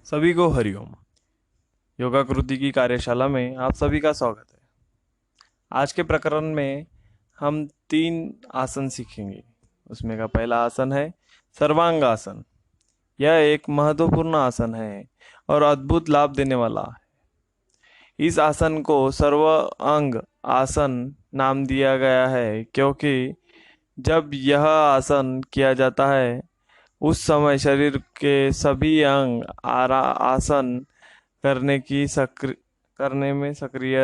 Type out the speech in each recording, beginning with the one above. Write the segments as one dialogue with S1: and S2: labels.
S1: सभी को हरिओम। योगाकृति की कार्यशाला में आप सभी का स्वागत है। आज के प्रकरण में हम 3 आसन सीखेंगे। उसमें का पहला आसन है सर्वांग आसन। यह एक महत्वपूर्ण आसन है और अद्भुत लाभ देने वाला है। इस आसन को सर्वांग आसन नाम दिया गया है क्योंकि जब यह आसन किया जाता है उस समय शरीर के सभी अंग आसन करने में सक्रिय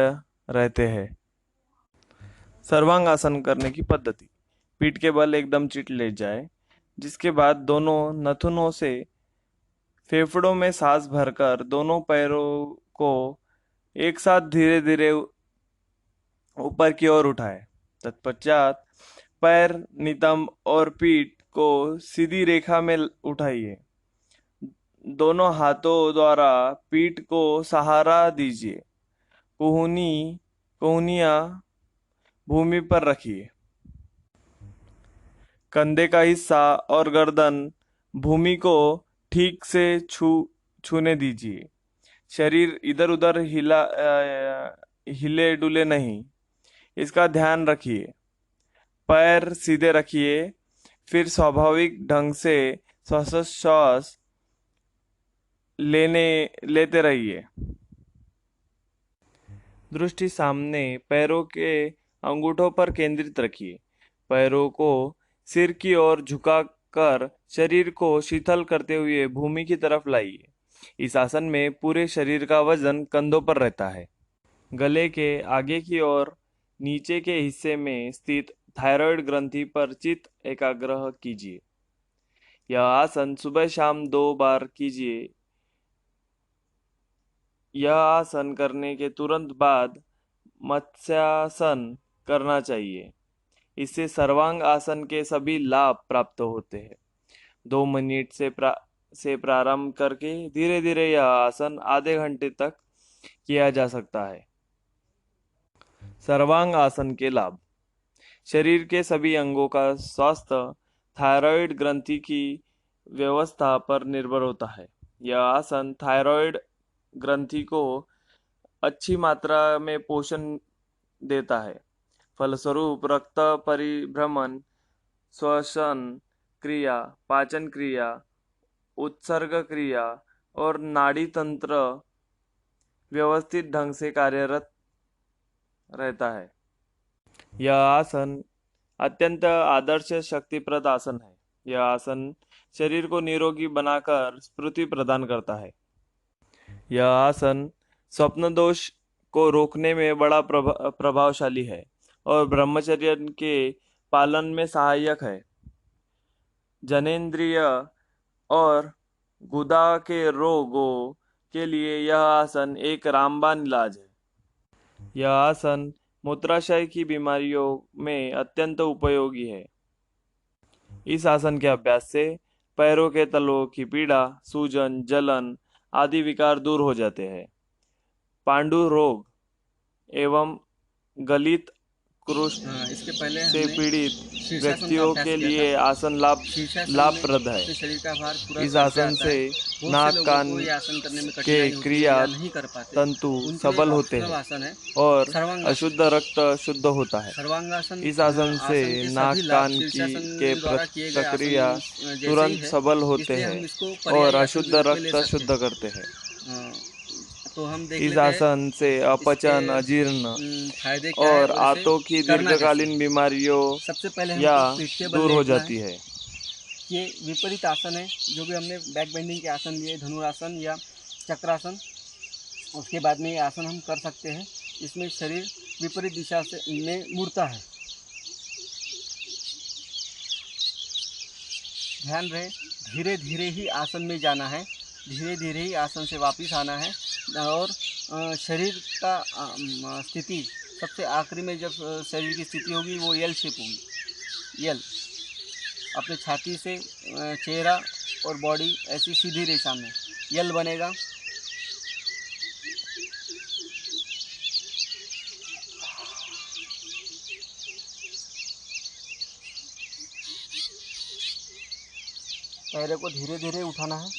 S1: रहते हैं। सर्वांग आसन करने की पद्धति: पीठ के बल एकदम चिट ले जाए, जिसके बाद दोनों नथुनों से फेफड़ों में सांस भरकर दोनों पैरों को एक साथ धीरे धीरे ऊपर की ओर उठाए। तत्पश्चात पैर, नितंब और पीठ को सीधी रेखा में उठाइए। दोनों हाथों द्वारा पीठ को सहारा दीजिए। कोहनियां भूमि पर रखिए। कंधे का हिस्सा और गर्दन भूमि को ठीक से छूने दीजिए। शरीर इधर उधर हिले डुले नहीं, इसका ध्यान रखिए। पैर सीधे रखिए, फिर स्वाभाविक ढंग से श्वास लेते रहिए। दृष्टि सामने पैरों के अंगूठों पर केंद्रित रखिए। पैरों को सिर की ओर झुकाकर शरीर को शीतल करते हुए भूमि की तरफ लाइए। इस आसन में पूरे शरीर का वजन कंधों पर रहता है। गले के आगे की ओर नीचे के हिस्से में स्थित थायराइड ग्रंथि पर चित्त एकाग्र कीजिए। यह आसन सुबह शाम 2 बार कीजिए। यह आसन करने के तुरंत बाद मत्स्यासन करना चाहिए। इससे सर्वांग आसन के सभी लाभ प्राप्त होते हैं। 2 मिनट से प्रारंभ करके धीरे धीरे यह आसन आधे घंटे तक किया जा सकता है। सर्वांग आसन के लाभ: शरीर के सभी अंगों का स्वास्थ्य थायराइड ग्रंथि की व्यवस्था पर निर्भर होता है। यह आसन थायराइड ग्रंथि को अच्छी मात्रा में पोषण देता है। फलस्वरूप रक्त परिभ्रमण, श्वसन क्रिया, पाचन क्रिया, उत्सर्ग क्रिया और नाड़ी तंत्र व्यवस्थित ढंग से कार्यरत रहता है। यह आसन अत्यंत आदर्श शक्तिप्रद आसन है। यह आसन शरीर को निरोगी बनाकर स्फूर्ति प्रदान करता है। यह आसन स्वप्न दोष को रोकने में बड़ा प्रभावशाली है और ब्रह्मचर्य के पालन में सहायक है। जनेंद्रिय और गुदा के रोगों के लिए यह आसन एक रामबाण इलाज है। यह आसन मूत्राशय की बीमारियों में अत्यंत उपयोगी है। इस आसन के अभ्यास से पैरों के तलवों की पीड़ा, सूजन, जलन आदि विकार दूर हो जाते हैं। पांडु रोग एवं गलित कुष्ठ
S2: इसके पहले
S1: से
S2: हमने
S1: पीड़ित
S2: शीर्षासन का
S1: व्यक्तियों
S2: अभ्यास
S1: के
S2: किया
S1: लिए
S2: था।
S1: आसन
S2: शीर्षासन में
S1: लाभप्रद है।
S2: अपने शरीर का भार पूरा
S1: इस
S2: सर पे
S1: आसन
S2: आता
S1: से
S2: है। बहुत से
S1: नाक
S2: लोगों
S1: कान
S2: को ये आसन करने में
S1: के
S2: कठिनाई होती है
S1: क्रिया
S2: या नहीं कर पाते,
S1: तंतु
S2: उनके लिए एक
S1: सबल होते
S2: ऑप्शनल
S1: हैं
S2: आसन है
S1: और
S2: सर्वांगासन।
S1: अशुद्ध रक्त शुद्ध होता है।
S2: सर्वांगासन
S1: इस आसन से
S2: आसन के
S1: नाक
S2: सभी लाभ
S1: कान की
S2: शीर्षासन
S1: के
S2: द्वारा किए गए आसन
S1: प्रक्रिया
S2: जैसे ही
S1: तुरंत
S2: है,
S1: सबल होते
S2: इसलिए
S1: हैं
S2: हम इसको
S1: और
S2: पर्यायी आसन
S1: अशुद्ध
S2: के रूप में ले
S1: रक्त
S2: सकते
S1: शुद्ध
S2: हैं।
S1: करते हैं।
S2: तो हम देख
S1: इस
S2: लेते हैं
S1: आसन से
S2: इसके
S1: अपचन, अजीर्ण
S2: फायदे क्या है
S1: और
S2: और इसे
S1: आंतों की
S2: करना कैसे
S1: दीर्घकालीन
S2: है।
S1: बीमारियों
S2: सबसे पहले
S1: या
S2: हमको पीठ के बल
S1: दूर हो
S2: लेटना है।
S1: जाती है।
S2: ये विपरीत आसन है, जो भी हमने बैक बेंडिंग के आसन लिए, धनुरासन या चक्रासन, उसके बाद में ये आसन हम कर सकते हैं। इसमें शरीर विपरीत दिशा से में मुड़ता है। ध्यान रहे, धीरे धीरे ही आसन में जाना है, धीरे धीरे ही आसन से वापस आना है। और शरीर का स्थिति सबसे आखिरी में जब शरीर की स्थिति होगी वो यल शेप होगी। यल अपने छाती से चेहरा और बॉडी ऐसी सीधी रेखा में यल बनेगा। पैरों को धीरे धीरे उठाना है।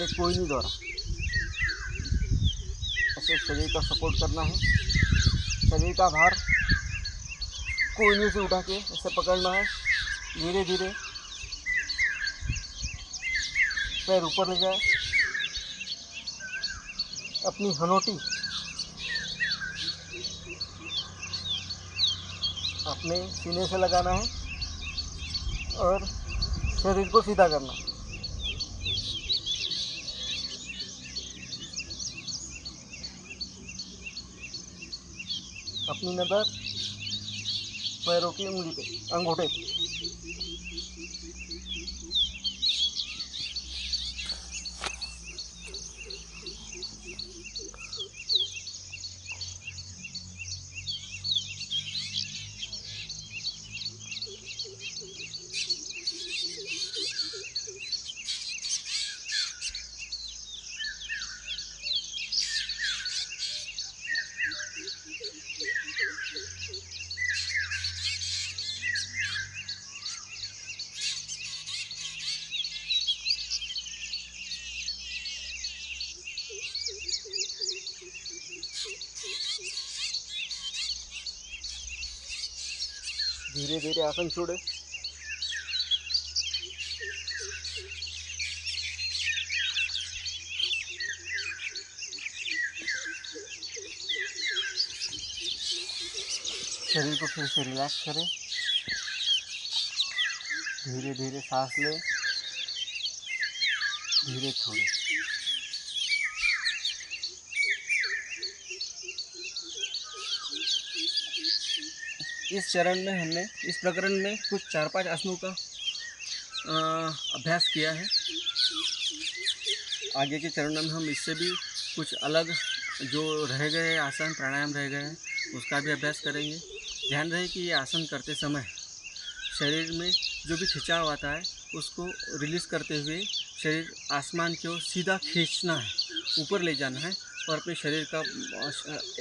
S2: अपने कोहनी द्वारा ऐसे शरीर का सपोर्ट करना है। शरीर का भार कोहनी से उठा के ऐसे पकड़ना है। धीरे धीरे पैर ऊपर ले जाए। अपनी हनोटी अपने सीने से लगाना है और शरीर को सीधा करना है। अपनी नज़र पैरों की उंगली पे, अंगूठे पे। धीरे धीरे आसन छोड़े। शरीर को फिर से रिलैक्स करें। धीरे धीरे सांस लें, धीरे छोड़ें। इस चरण में हमने इस प्रकरण में कुछ 4-5 आसनों का अभ्यास किया है। आगे के चरणों में हम इससे भी कुछ अलग जो रह गए आसन प्राणायाम रह गए हैं उसका भी अभ्यास करेंगे। ध्यान रहे कि ये आसन करते समय शरीर में जो भी खिंचाव आता है उसको रिलीज़ करते हुए शरीर आसमान की ओर सीधा खींचना है, ऊपर ले जाना है और अपने शरीर का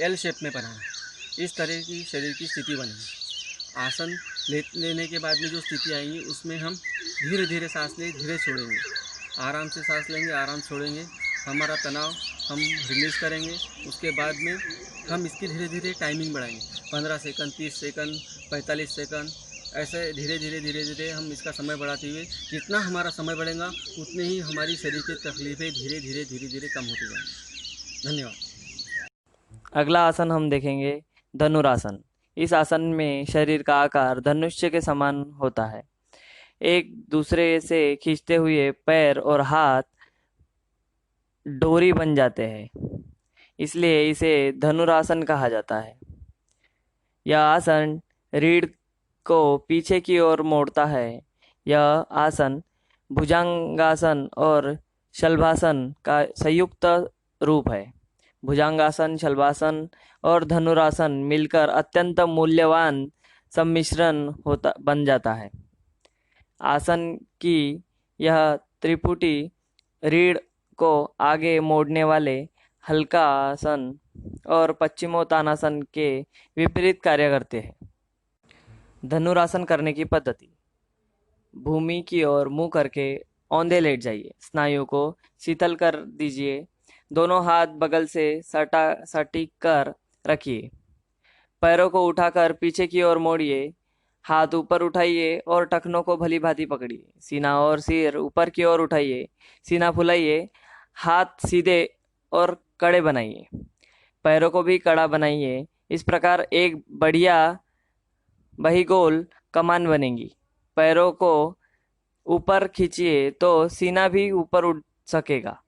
S2: एल शेप में बनाना है। इस तरह की शरीर की स्थिति बनेगी। आसन लेने के बाद में जो स्थिति आएंगी उसमें हम धीरे धीरे सांस लें, धीरे छोड़ेंगे। आराम से सांस लेंगे, आराम छोड़ेंगे। हमारा तनाव हम रिलीज़ करेंगे। उसके बाद में हम इसकी धीरे धीरे टाइमिंग बढ़ाएंगे। 15 सेकंड, 30 सेकंड, 45 सेकंड, ऐसे धीरे धीरे हम इसका समय बढ़ाते हुए जितना हमारा समय बढ़ेगा उतने ही हमारी शरीर की तकलीफ़ें धीरे धीरे कम होती जाएंगी। धन्यवाद।
S1: अगला आसन हम देखेंगे धनुरासन। इस आसन में शरीर का आकार धनुष्य के समान होता है। एक दूसरे से खींचते हुए पैर और हाथ डोरी बन जाते हैं, इसलिए इसे धनुरासन कहा जाता है। यह आसन रीढ़ को पीछे की ओर मोड़ता है। यह आसन भुजंगासन और शलभासन का संयुक्त रूप है। भुजंगासन, शलभासन और धनुरासन मिलकर अत्यंत मूल्यवान सम्मिश्रण बन जाता है। आसन की यह त्रिपुटी रीढ़ को आगे मोड़ने वाले हल्का आसन और पश्चिमोत्तानासन के विपरीत कार्य करते हैं। धनुरासन करने की पद्धति: भूमि की ओर मुंह करके औंधे लेट जाइए। स्नायु को शीतल कर दीजिए। दोनों हाथ बगल से सटीक कर रखिए। पैरों को उठाकर पीछे की ओर मोड़िए। हाथ ऊपर उठाइए और टखनों को भली भांति पकड़िए। सीना और सिर ऊपर की ओर उठाइए। सीना फुलाइए। हाथ सीधे और कड़े बनाइए। पैरों को भी कड़ा बनाइए। इस प्रकार एक बढ़िया बहिगोल कमान बनेगी। पैरों को ऊपर खींचिए तो सीना भी ऊपर उठ सकेगा।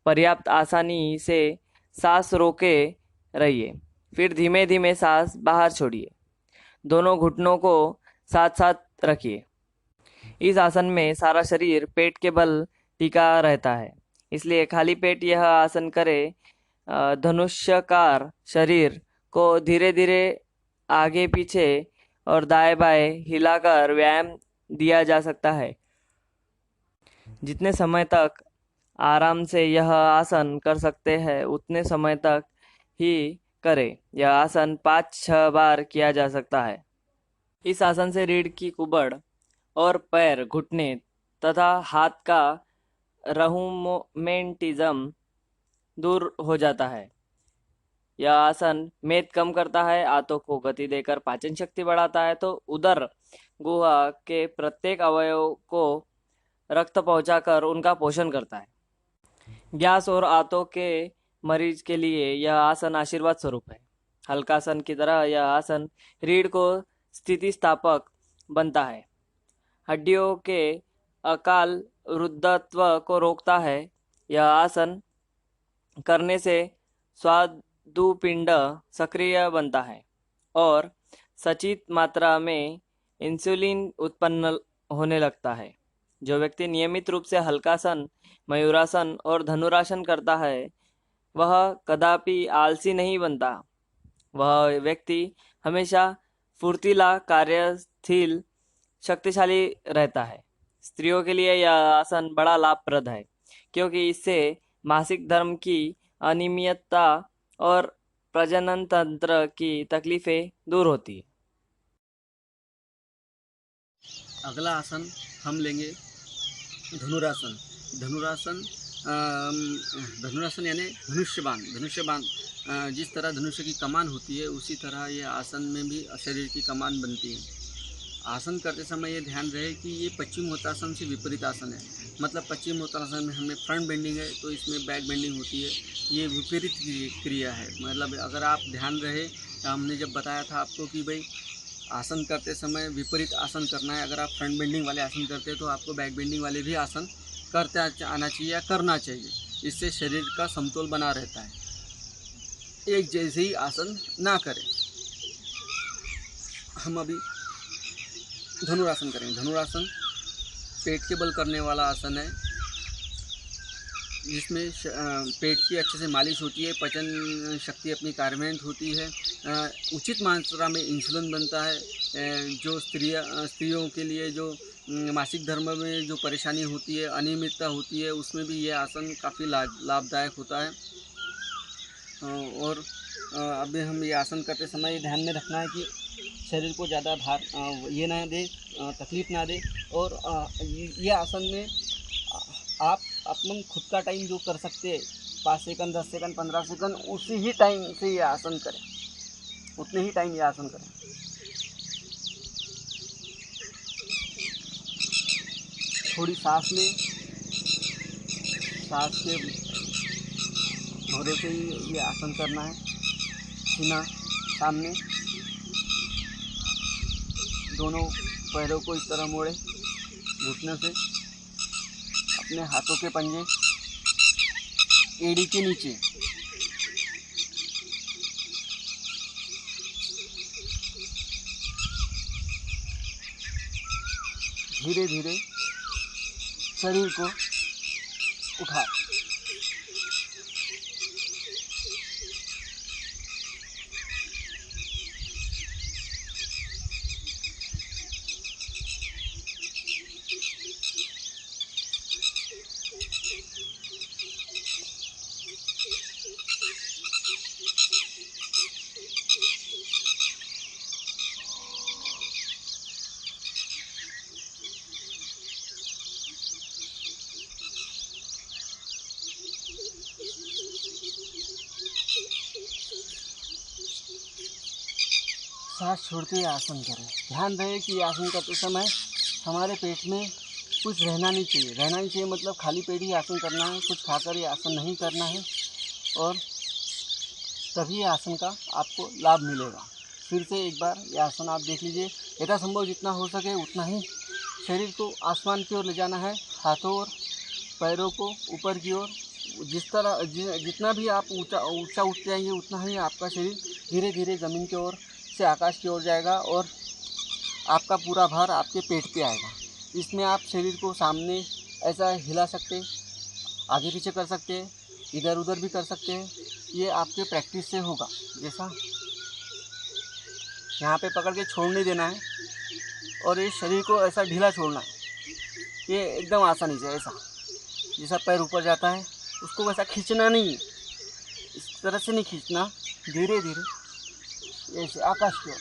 S1: पर्याप्त आसानी से सांस रोके रहिए, फिर धीमे धीमे सांस बाहर छोड़िए। दोनों घुटनों को साथ साथ रखिए। इस आसन में सारा शरीर पेट के बल टिका रहता है, इसलिए खाली पेट यह आसन करे। धनुष्यकार शरीर को धीरे धीरे आगे पीछे और दाएं बाएं हिलाकर व्यायाम दिया जा सकता है। जितने समय तक आराम से यह आसन कर सकते हैं उतने समय तक ही करें। यह आसन 5-6 बार किया जा सकता है। इस आसन से रीढ़ की कुबड़ और पैर, घुटने तथा हाथ का
S3: रहूमेंटिज्म दूर हो जाता है। यह आसन मेद कम करता है, आंतों को गति देकर पाचन शक्ति बढ़ाता है, तो उदर गुहा के प्रत्येक अवयव को रक्त पहुंचाकर उनका पोषण करता है। गैस और आंतों के मरीज के लिए यह आसन आशीर्वाद स्वरूप है। हल्कासन की तरह यह आसन रीढ़ को स्थितिस्थापक बनता है, हड्डियों के अकाल वृद्धत्व को रोकता है। यह आसन करने से स्वादुपिंड सक्रिय बनता है और सचित मात्रा में इंसुलिन उत्पन्न होने लगता है। जो व्यक्ति नियमित रूप से हल्कासन, मयूरासन और धनुरासन करता है, वह कदापि आलसी नहीं बनता। वह व्यक्ति हमेशा फुर्तीला, कार्यशील, शक्तिशाली रहता है। स्त्रियों के लिए यह आसन बड़ा लाभप्रद है, क्योंकि इससे मासिक धर्म की अनियमितता और प्रजनन तंत्र की तकलीफें दूर होती है।
S2: अगला आसन हम लेंगे धनुरासन। धनुरासन धनुरासन यानी धनुष्यबाण। जिस तरह धनुष्य की कमान होती है, उसी तरह ये आसन में भी शरीर की कमान बनती है। आसन करते समय ये ध्यान रहे कि ये पश्चिमोत्तासन से विपरीत आसन है। मतलब पश्चिमोत्तासन में हमें फ्रंट बेंडिंग है, तो इसमें बैक बेंडिंग होती है। ये विपरीत क्रिया है। मतलब अगर आप ध्यान रहे, हमने जब बताया था आपको कि भाई आसन करते समय विपरीत आसन करना है। अगर आप फ्रंट बेंडिंग वाले आसन करते हैं तो आपको बैक बेंडिंग वाले भी आसन करते आना चाहिए या करना चाहिए। इससे शरीर का समतोल बना रहता है। एक जैसे ही आसन ना करें। हम अभी धनुरासन करेंगे। धनुरासन पेट के बल करने वाला आसन है, जिसमें पेट की अच्छे से मालिश होती है, पाचन शक्ति अपनी कार्यान्वित होती है, उचित मात्रा में इंसुलिन बनता है। जो स्त्रियों के लिए जो मासिक धर्म में जो परेशानी होती है, अनियमितता होती है, उसमें भी ये आसन काफ़ी लाभदायक होता है। और अभी हम ये आसन करते समय ध्यान में रखना है कि शरीर को ज़्यादा भार ये ना दे, तकलीफ़ ना दे। और ये आसन में आप अपन खुद का टाइम जो कर सकते हैं, 5 सेकंड, 10 सेकंड, 15 सेकंड, उसी ही टाइम से ये आसन करें। उतने ही टाइम ये आसन करें। थोड़ी सांस लें। सांस के भरोसे ही ये आसन करना है। सीना सामने, दोनों पैरों को इस तरह मोड़े, घुटनों से अपने हाथों के पंजे एड़ी के नीचे। धीरे धीरे शरीर को उठाए। सांस छोड़ते हुए आसन करें। ध्यान रहे कि आसन करते समय हमारे पेट में कुछ रहना नहीं चाहिए। रहना नहीं चाहिए मतलब खाली पेट ही आसन करना है, कुछ खाकर ये आसन नहीं करना है, और तभी आसन का आपको लाभ मिलेगा। फिर से एक बार ये आसन आप देख लीजिए। यथासंभव जितना हो सके उतना ही शरीर को आसमान की ओर ले जाना है, हाथों और पैरों को ऊपर की ओर। जिस तरह जितना भी आप ऊंचा उठ जाएंगे, उतना ही आपका शरीर धीरे धीरे ज़मीन की ओर से आकाश की ओर जाएगा और आपका पूरा भार आपके पेट पे आएगा। इसमें आप शरीर को सामने ऐसा हिला सकते, आगे पीछे कर सकते, इधर उधर भी कर सकते हैं। ये आपके प्रैक्टिस से होगा। जैसा यहाँ पे पकड़ के छोड़ नहीं देना है और ये शरीर को ऐसा ढीला छोड़ना है। ये एकदम आसानी से ऐसा, जैसा पैर ऊपर जाता है उसको वैसा खींचना नहीं, इस तरह से नहीं खींचना, धीरे धीरे ऐसे आकाश की ओर।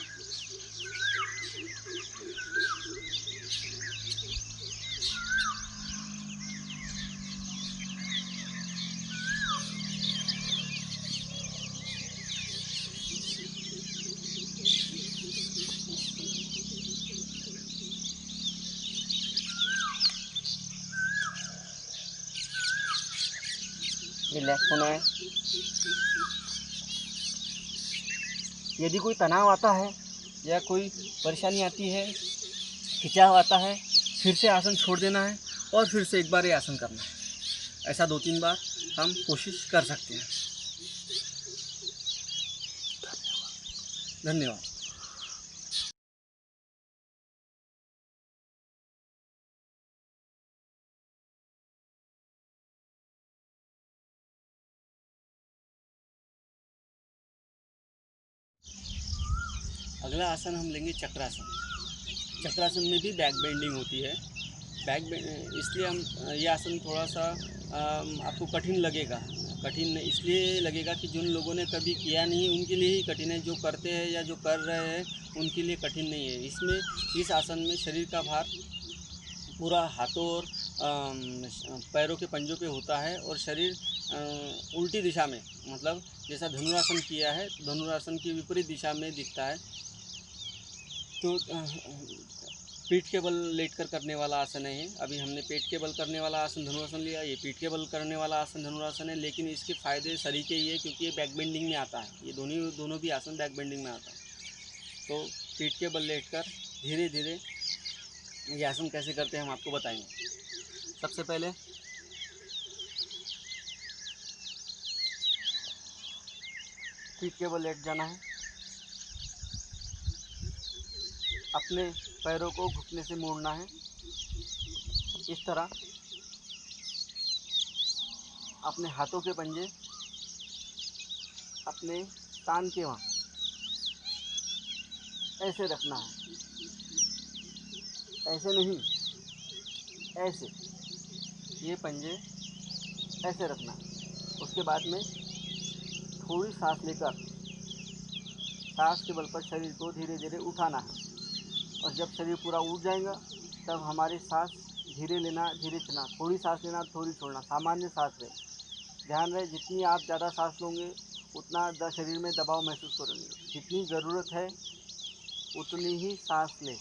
S2: रिलैक्स होना है। यदि कोई तनाव आता है या कोई परेशानी आती है, खिंचाव आता है, फिर से आसन छोड़ देना है और फिर से एक बार ये आसन करना है। ऐसा 2-3 बार हम कोशिश कर सकते हैं। धन्यवाद। अगला आसन हम लेंगे चक्रासन। चक्रासन में भी बैक बेंडिंग होती है। इसलिए हम ये आसन थोड़ा सा आपको कठिन लगेगा। कठिन इसलिए लगेगा कि जिन लोगों ने कभी किया नहीं उनके लिए ही कठिन है, जो करते हैं या जो कर रहे हैं उनके लिए कठिन नहीं है। इस आसन में शरीर का भार पूरा हाथों और पैरों के पंजों पे होता है और शरीर उल्टी दिशा में, मतलब जैसा धनुरासन किया है, धनुरासन की विपरीत दिशा में दिखता है। तो पीठ के बल लेटकर करने वाला आसन है। अभी हमने पेट के बल करने वाला आसन धनुरासन लिया, ये पीठ के बल करने वाला आसन धनुरासन है। लेकिन इसके फ़ायदे सरीके ही है क्योंकि ये बैक बेंडिंग में आता है। ये दोनों भी आसन बैक बेंडिंग में आता है। तो पीठ के बल लेटकर धीरे धीरे ये आसन कैसे करते हैं हम आपको बताएंगे। सबसे पहले पीठ के बल लेट जाना है। अपने पैरों को घुटने से मोड़ना है। इस तरह अपने हाथों के पंजे अपने कान के वहाँ ऐसे रखना है, ऐसे नहीं, ऐसे, ये पंजे ऐसे रखना है। उसके बाद में थोड़ी सांस लेकर सांस के बल पर शरीर को धीरे धीरे उठाना है और जब शरीर पूरा उठ जाएगा तब हमारी सांस धीरे लेना, धीरे चलना, थोड़ी सांस लेना, थोड़ी छोड़ना, सामान्य सांस रहे। ध्यान रहे जितनी आप ज़्यादा सांस लोगे उतना शरीर में दबाव महसूस करेंगे। जितनी ज़रूरत है उतनी ही सांस लें।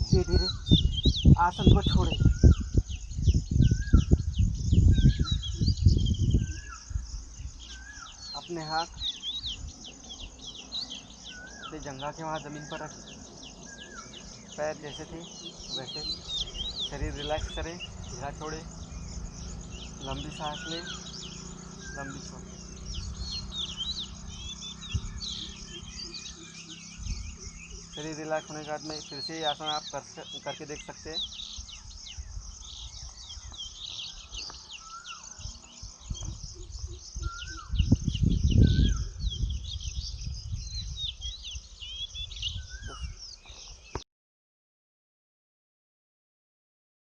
S2: धीरे धीरे आसन को छोड़ें। अपने हाथ अपने जंघा के वहाँ ज़मीन पर रखें। पैर जैसे थे वैसे। शरीर रिलैक्स करें, ढीला छोड़ें, लंबी सांस लें, लंबी छोड़ें। शरीर रिलैक्स होने के बाद में फिर से ये आसन आप करके देख सकते हैं।